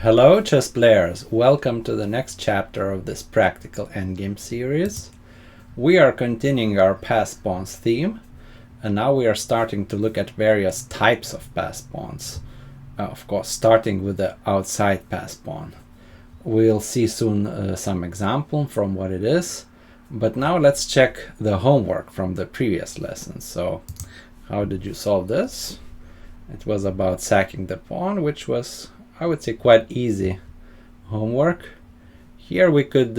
Hello chess players, welcome to the next chapter of this Practical Endgame series. We are continuing our pass pawns theme, and now we are starting to look at various types of pass pawns. Of course, starting with the outside pass pawn. We'll see soon some example from what it is, but now let's check the homework from the previous lesson. So, how did you solve this? It was about sacking the pawn, which was, I would say, quite easy homework. Here we could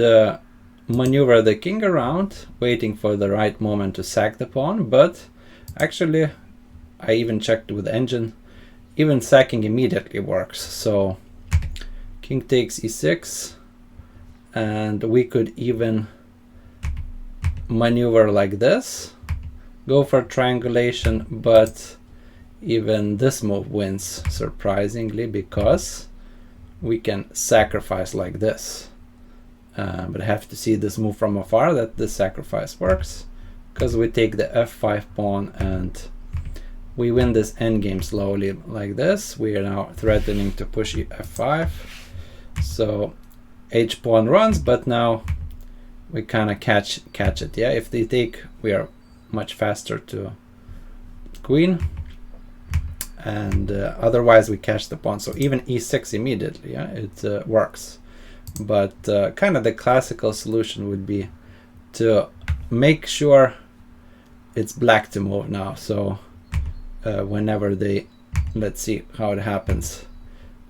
maneuver the king around, waiting for the right moment to sack the pawn, but actually I even checked with engine, even sacking immediately works. So king takes e6, and we could even maneuver like this, go for triangulation, but even this move wins, surprisingly, because we can sacrifice like this. But I have to see this move from afar that this sacrifice works, because we take the f5 pawn and we win this endgame slowly like this. We are now threatening to push f5. So h pawn runs, but now we kind of catch it. Yeah, if they take, we are much faster to queen. And otherwise we catch the pawn. So even e6 immediately, yeah, it works. But kind of the classical solution would be to make sure it's black to move now. So whenever they, let's see how it happens.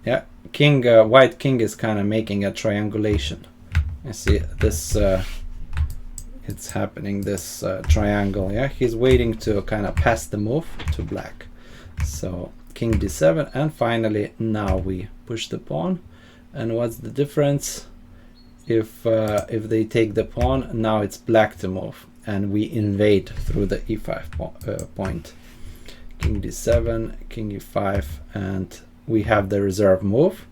Yeah, king, white king is kind of making a triangulation. You see this, it's happening, this triangle. Yeah, he's waiting to kind of pass the move to black. So king d7, and finally now we push the pawn. And what's the difference? If they take the pawn, now it's black to move, and we invade through the e5 point. King d7, king e5, and we have the reserve move,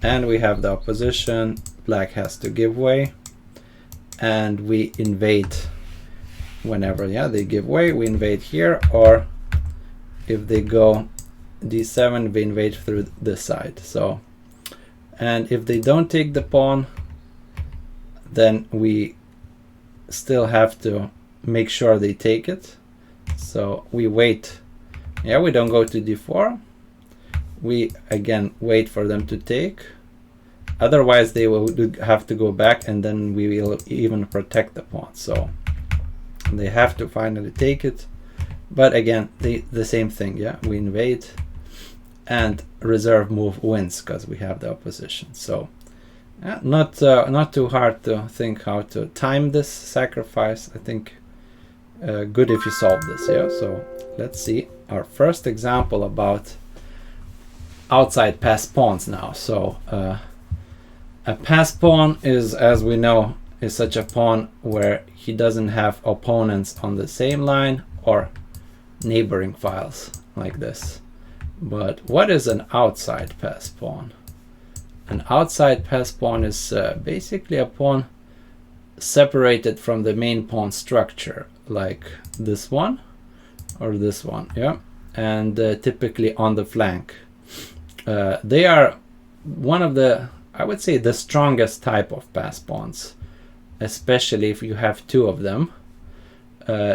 and we have the opposition. Black has to give way, and we invade whenever, yeah, they give way, we invade here, or if they go d7, we invade through this side. So, and if they don't take the pawn, then we still have to make sure they take it. So we wait. Yeah, we don't go to d4. We again wait for them to take. Otherwise they will have to go back, and then we will even protect the pawn. So they have to finally take it. But again, the same thing, yeah, we invade, and reserve move wins because we have the opposition. So not too hard to think how to time this sacrifice. I think good if you solve this. Yeah, so let's see our first example about outside pass pawns now. So a pass pawn is, as we know, is such a pawn where he doesn't have opponents on the same line or neighboring files like this. But what is an outside pass pawn? An outside pass pawn is basically a pawn separated from the main pawn structure, like this one or this one, yeah, and typically on the flank. They are one of the, I would say, the strongest type of pass pawns, especially if you have two of them.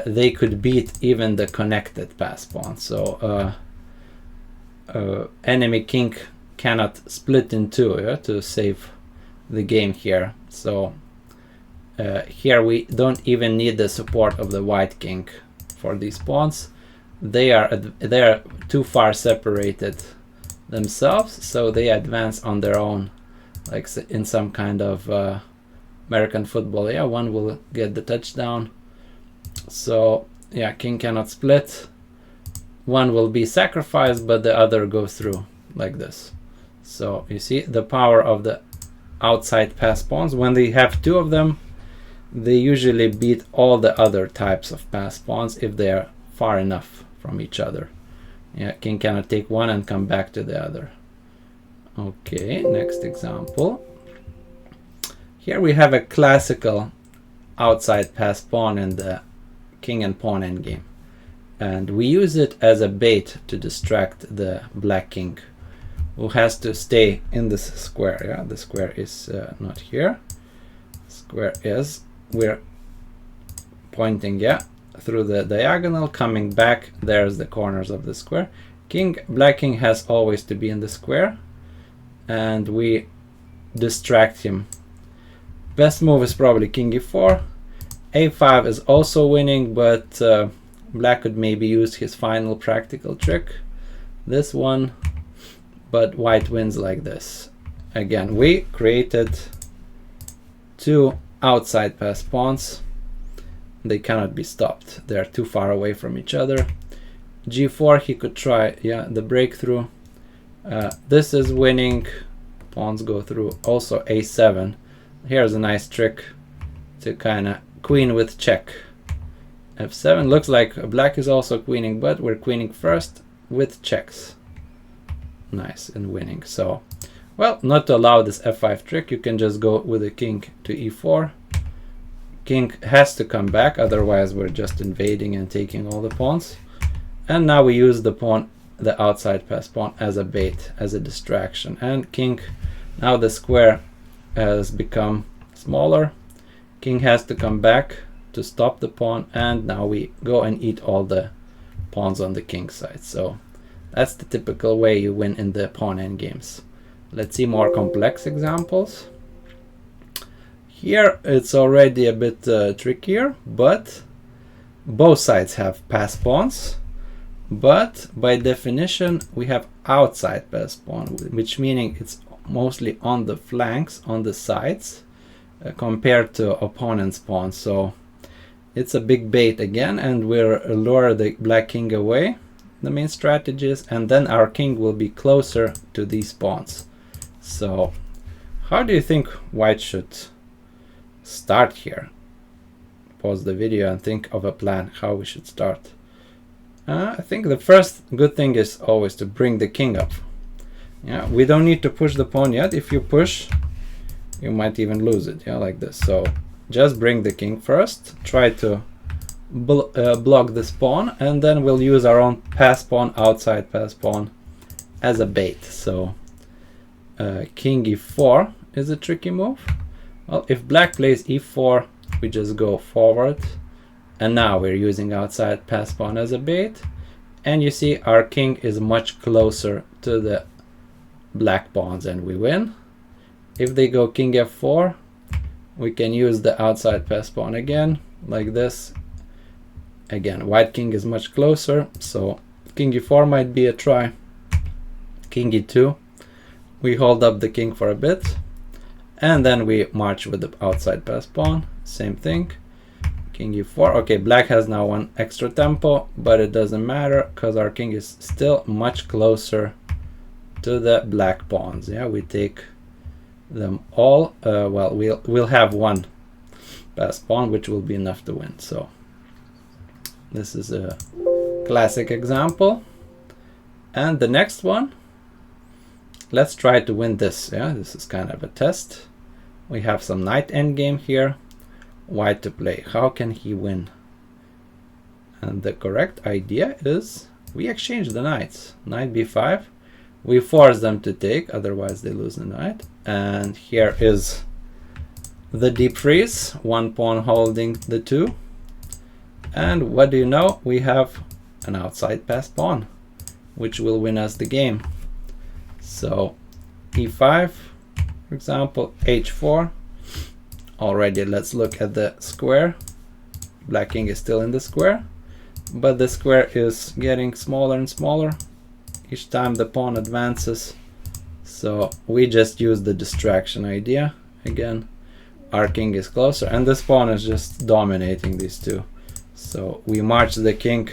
They could beat even the connected pass pawn. So enemy king cannot split in two, yeah, to save the game here. So here we don't even need the support of the white king for these pawns. They are too far separated themselves, so they advance on their own, like in some kind of American football. Yeah, one will get the touchdown. So yeah, king cannot split. One will be sacrificed, but the other goes through like this. So you see the power of the outside pass pawns. When they have two of them, they usually beat all the other types of pass pawns if they are far enough from each other. Yeah, king cannot take one and come back to the other. Okay, next example. Here we have a classical outside pass pawn in the king and pawn endgame, and we use it as a bait to distract the black king who has to stay in this square. Yeah, the square is not here. Square is, we're pointing, yeah, through the diagonal, coming back. There's the corners of the square. Black king has always to be in the square, and we distract him. Best move is probably king e4. a5 is also winning, but black could maybe use his final practical trick, this one, but white wins like this. Again, we created two outside pass pawns. They cannot be stopped. They're too far away from each other. g4, he could try, yeah, the breakthrough. This is winning. Pawns go through. Also a7. Here's a nice trick to kind of queen with check. f7 looks like black is also queening, but we're queening first with checks. Nice, and winning. So, well, not to allow this f5 trick, you can just go with the king to e4. King has to come back, otherwise we're just invading and taking all the pawns. And now we use the pawn, the outside pass pawn, as a bait, as a distraction. And king, now the square has become smaller. King has to come back to stop the pawn, and now we go and eat all the pawns on the king side. So that's the typical way you win in the pawn endgames. Let's see more complex examples. Here it's already a bit trickier, but both sides have pass pawns. But by definition, we have outside pass pawn, which meaning it's mostly on the flanks, on the sides, compared to opponent's pawn. So it's a big bait again, and we'll lure the black king away, the main strategies, and then our king will be closer to these pawns. So how do you think white should start here? Pause the video and think of a plan how we should start. I think the first good thing is always to bring the king up. Yeah, we don't need to push the pawn yet. If you push, you might even lose it, yeah, like this. So just bring the king first, try to block this pawn, and then we'll use our own pass pawn, outside pass pawn, as a bait. So king e4 is a tricky move. Well, if black plays e4, we just go forward, and now we're using outside pass pawn as a bait, and you see our king is much closer to the black pawns, and we win. If they go king f4, we can use the outside pass pawn again, like this. Again, white king is much closer, so king e4 might be a try. King e2, we hold up the king for a bit, and then we march with the outside pass pawn, same thing. King e4, okay, black has now one extra tempo, but it doesn't matter because our king is still much closer to the black pawns. Yeah, we take them all. Well, we'll have one pass pawn, which will be enough to win. So this is a classic example. And the next one, let's try to win this. Yeah, this is kind of a test. We have some knight endgame here. White to play. How can he win? And the correct idea is we exchange the knights. Knight b5. We force them to take, otherwise they lose the knight. And here is the deep freeze, one pawn holding the two. And what do you know? We have an outside pass pawn, which will win us the game. So e5, for example, h4. Already, let's look at the square. Black king is still in the square, but the square is getting smaller and smaller each time the pawn advances. So we just use the distraction idea. Again, our king is closer, and this pawn is just dominating these two. So we march the king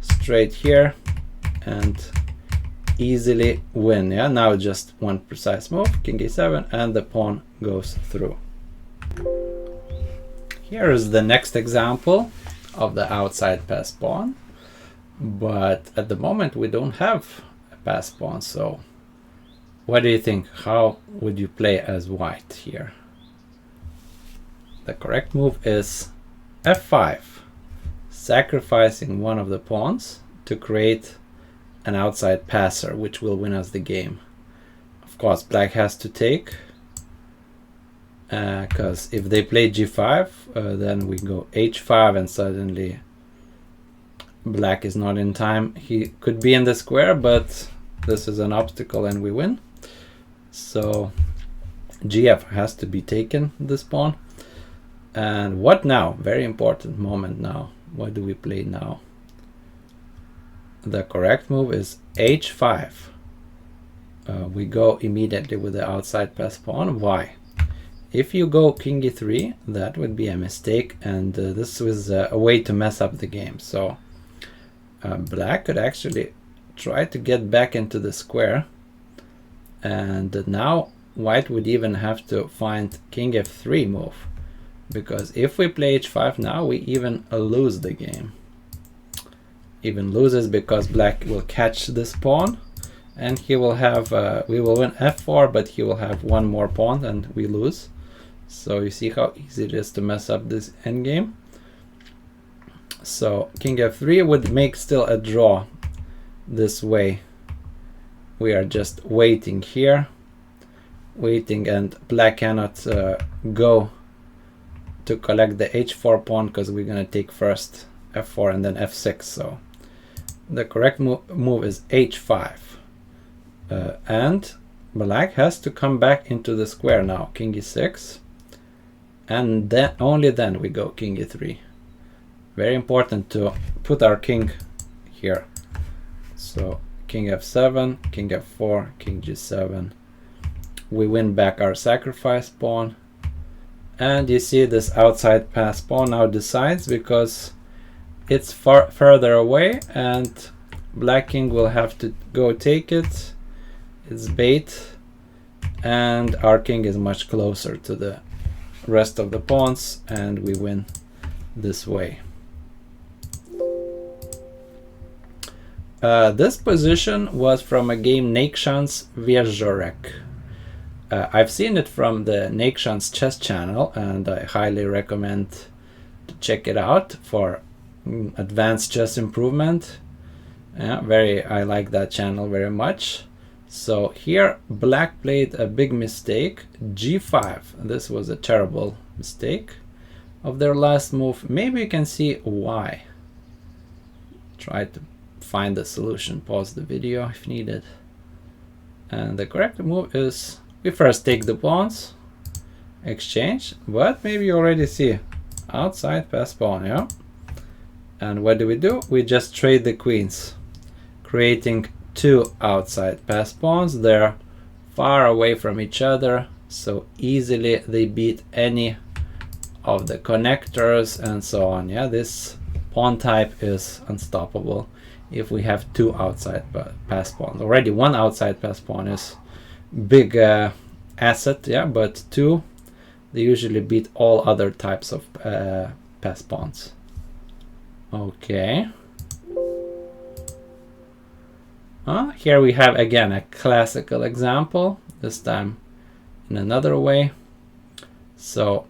straight here and easily win. Yeah, now just one precise move, king a7, and the pawn goes through. Here is the next example of the outside pass pawn, but at the moment we don't have a pass pawn. So what do you think? How would you play as white here? The correct move is f5, sacrificing one of the pawns to create an outside passer, which will win us the game. Of course, black has to take, because if they play g5, then we go h5, and suddenly black is not in time. He could be in the square, but this is an obstacle and we win. So gf has to be taken, this pawn. And what now? Very important moment now. What do we play now? The correct move is h5. We go immediately with the outside pass pawn. Why? If you go king e3, that would be a mistake, and this was a way to mess up the game. So black could actually try to get back into the square, and now white would even have to find king f3 move, because if we play h5 now, we even lose the game. Even loses because black will catch this pawn, and he will have we will win f4, but he will have one more pawn and we lose. So you see how easy it is to mess up this endgame. So king f3 would make still a draw this way. We are just waiting here, waiting, and black cannot go to collect the h4 pawn because we're going to take first f4 and then f6. So the correct move is h5. And black has to come back into the square now. King e6. And then only then we go king e3. Very important to put our king here. So king f7, king f4, king g7. We win back our sacrifice pawn. And you see this outside pass pawn now decides, because it's far further away and black king will have to go take it. It's bait, and our king is much closer to the rest of the pawns, and we win this way. This position was from a game Neiksans-Wieczorek. I've seen it from the Neiksans chess channel, and I highly recommend to check it out for advanced chess improvement. Yeah, I like that channel very much. So here black played a big mistake, g5. This was a terrible mistake of their last move. Maybe you can see why. Try to find the solution, pause the video if needed. And the correct move is we first take the pawns, exchange, but maybe you already see outside pass pawn, yeah? And what do? We just trade the queens, creating two outside pass pawns. They're far away from each other, so easily they beat any of the connectors and so on. Yeah, this pawn type is unstoppable if we have two outside pass pawns. Already one outside pass pawn is big asset, yeah, but two, they usually beat all other types of pass pawns. Okay. Here we have again a classical example, this time in another way. So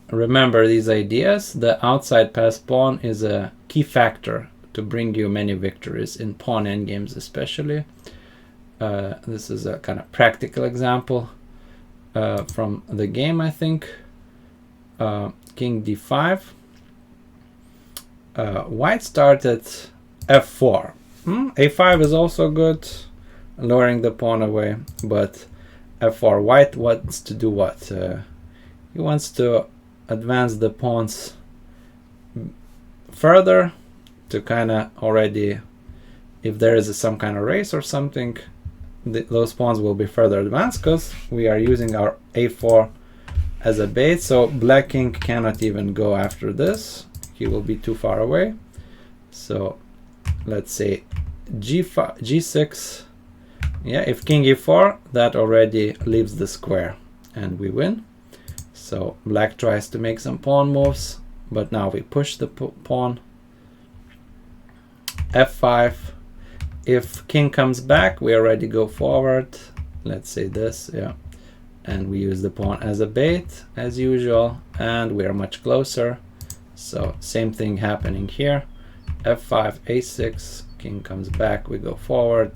remember these ideas. The outside pass pawn is a key factor to bring you many victories in pawn endgames especially. This is a kind of practical example from the game, I think. King d5. White started f4. A5 is also good, lowering the pawn away, but f4, white wants to do what? He wants to advance the pawns further to kind of already, if there is some kind of race or something, those pawns will be further advanced because we are using our a4 as a bait. So black king cannot even go after this. He will be too far away. So let's say g5, g6. Yeah, if king e4, that already leaves the square and we win. So black tries to make some pawn moves, but now we push the pawn. f5. If king comes back, we already go forward. Let's say this, yeah. And we use the pawn as a bait as usual, and we are much closer. So same thing happening here. f5, a6, king comes back, we go forward,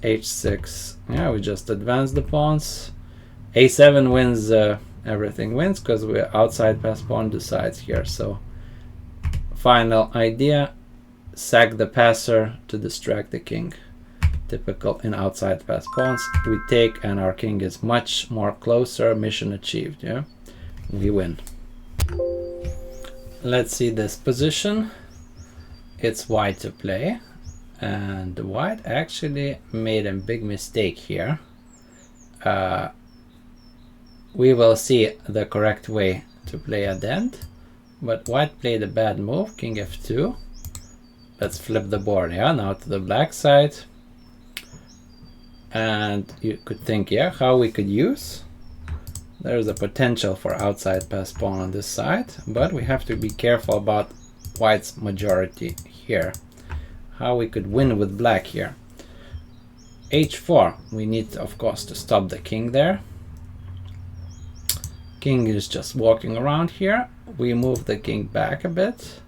h6. Yeah, we just advance the pawns. a7 wins, everything wins because we're outside pass pawn decides here. So final idea, sack the passer to distract the king. Typical in outside pass pawns. We take and our king is much more closer. Mission achieved. Yeah, we win. Let's see this position. It's white to play, and white actually made a big mistake here. We will see the correct way to play at the end, but white played a bad move, king f2. Let's flip the board. Yeah, now to the black side. And you could think, yeah, how we could use. There's a potential for outside pass pawn on this side, but we have to be careful about white's majority here. How we could win with black here. h4, we need, of course, to stop the king there. King is just walking around here. We move the king back a bit.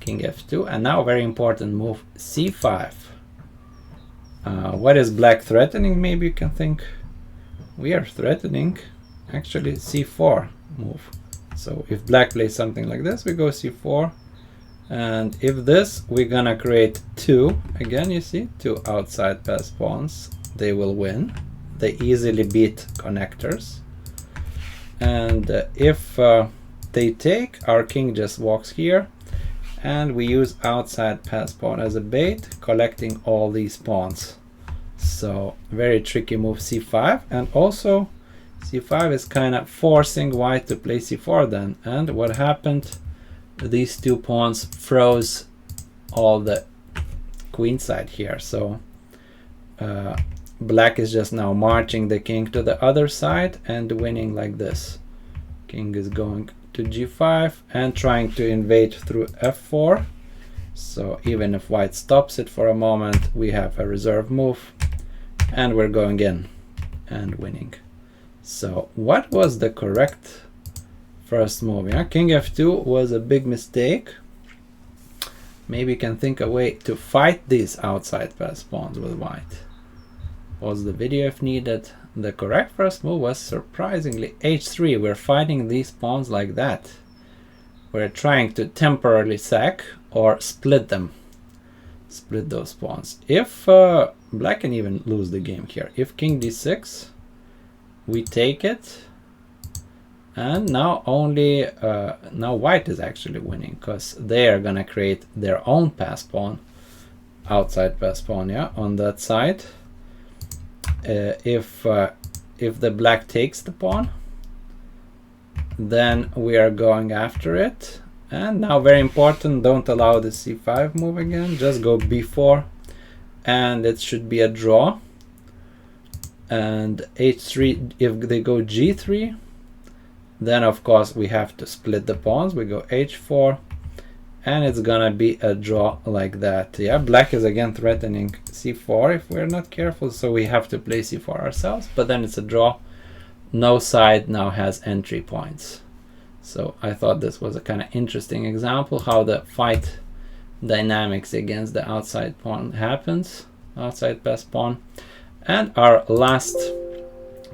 King f2, and now very important move, c5. What is black threatening? Maybe you can think. We are threatening actually c4 move. So if black plays something like this, we go c4. And if this, we're gonna create two. Again, you see, two outside pass pawns. They will win. They easily beat connectors. And if they take, our king just walks here. And we use outside pass pawn as a bait, collecting all these pawns. So very tricky move c5, and also c5 is kind of forcing white to play c4 then. And what happened? These two pawns froze all the queen side here. So black is just now marching the king to the other side and winning like this. King is going to g5 and trying to invade through f4. So even if white stops it for a moment, we have a reserve move and we're going in and winning. So what was the correct first move? Yeah, king f2 was a big mistake. Maybe you can think a way to fight these outside pass pawns with white. Pause the video if needed. The correct first move was surprisingly h3. We're fighting these pawns like that. We're trying to temporarily sack or split them. Split those pawns. If black can even lose the game here. If king d6, we take it. And now only now white is actually winning because they are gonna create their own pass pawn, outside pass pawn, yeah, on that side. If the black takes the pawn, then we are going after it. And now very important, don't allow the c5 move again, just go b4 and it should be a draw. And h3, if they go g3, then of course we have to split the pawns. We go h4 and it's gonna be a draw like that. Yeah, black is again threatening c4 if we're not careful, so we have to play c4 ourselves, but then it's a draw. No side now has entry points. So I thought this was a kind of interesting example how the fight dynamics against the outside pawn happens, outside pass pawn. And our last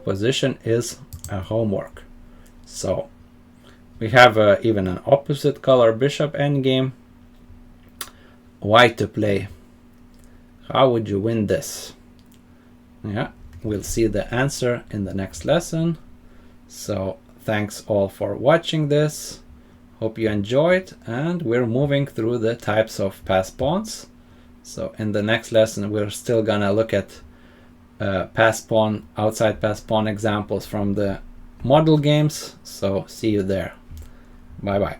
position is a homework. So we have even an opposite color bishop endgame. White to play. How would you win this? Yeah, we'll see the answer in the next lesson. So thanks all for watching this. Hope you enjoyed, and we're moving through the types of pass pawns. So in the next lesson, we're still gonna look at pass pawn, outside pass pawn examples from the model games. So see you there. Bye bye.